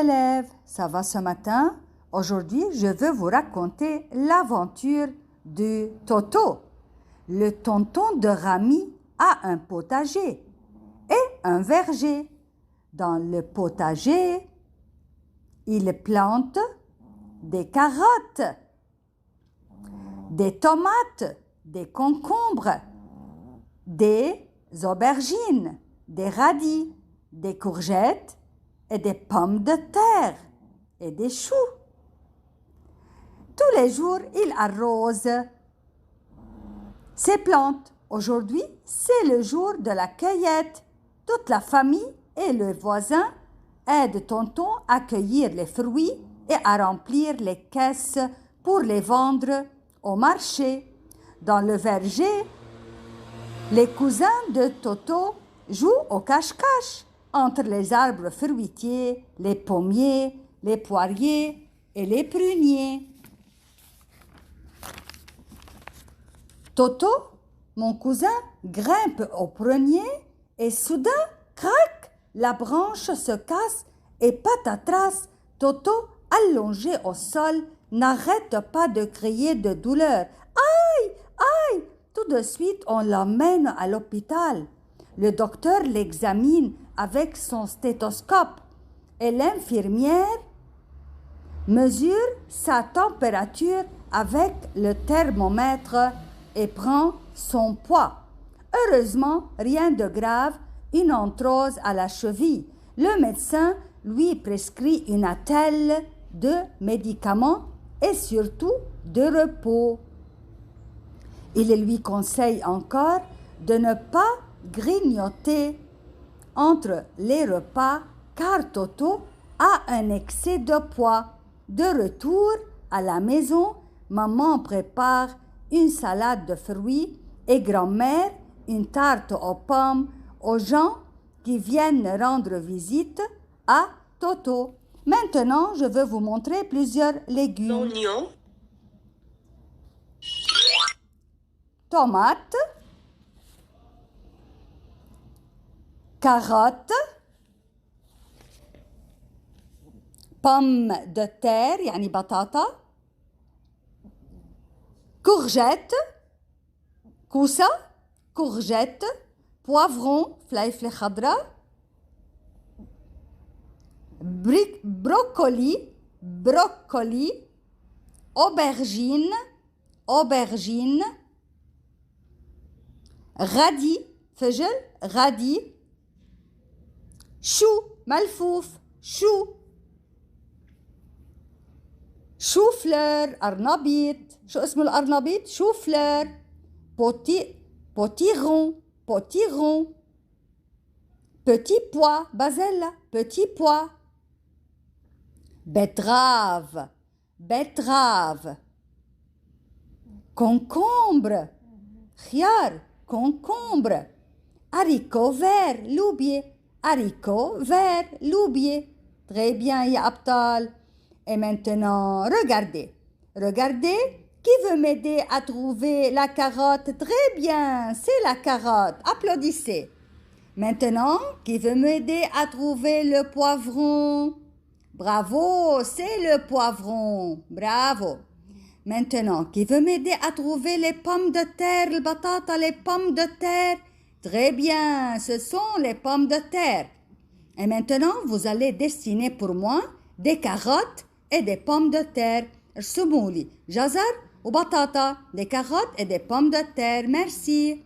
élèves, ça va ce matin? Aujourd'hui, je veux vous raconter l'aventure de Toto. Le tonton de Rami a un potager et un verger. Dans le potager, il plante des carottes, des tomates, des concombres, des aubergines, des radis, des courgettes et des pommes de terre et des choux. Tous les jours, il arrose ses plantes. Aujourd'hui, c'est le jour de la cueillette. Toute la famille et le voisin aident tonton à cueillir les fruits et à remplir les caisses pour les vendre au marché. Dans le verger, les cousins de Toto jouent au cache-cache entre les arbres fruitiers, les pommiers, les poiriers et les pruniers. Toto, mon cousin, grimpe au prunier et soudain, crac, la branche se casse et patatras, Toto, allongé au sol, n'arrête pas de crier de douleur. Aïe, aïe! Tout de suite, on l'emmène à l'hôpital. Le docteur l'examine avec son stéthoscope et l'infirmière mesure sa température avec le thermomètre et prend son poids. Heureusement, rien de grave, une arthrose à la cheville. Le médecin lui prescrit une attelle de médicaments et surtout de repos. Il lui conseille encore de ne pas grignoter entre les repas car Toto a un excès de poids. De retour à la maison, maman prépare une salade de fruits et grand-mère une tarte aux pommes aux gens qui viennent rendre visite à Toto. Maintenant, je veux vous montrer plusieurs légumes. Oignon, Tomates, carottes, pommes de terre يعني بطاطا, courgettes, كوسة, courgettes, poivron, فليفلة خضراء, brocoli, aubergine, radis, فجل, radis, chou, ملفوف, chou fleur, أرنبيط. شو اسم الأرنبيط؟ chou fleur. potiron. Petit pois, basella, petit pois. Betterave. Concombre. خيار, concombre. Haricot vert, loubier. Très bien, ya abtal. Et maintenant, regardez. Qui veut m'aider à trouver la carotte? Très bien, c'est la carotte. Applaudissez. Maintenant, qui veut m'aider à trouver le poivron? Bravo, c'est le poivron. Bravo. Maintenant, qui veut m'aider à trouver les pommes de terre, le batata, les pommes de terre? Très bien, ce sont les pommes de terre. Et maintenant, vous allez dessiner pour moi des carottes et des pommes de terre. ارسموا لي جزر وبطاطا, des carottes et des pommes de terre. Merci.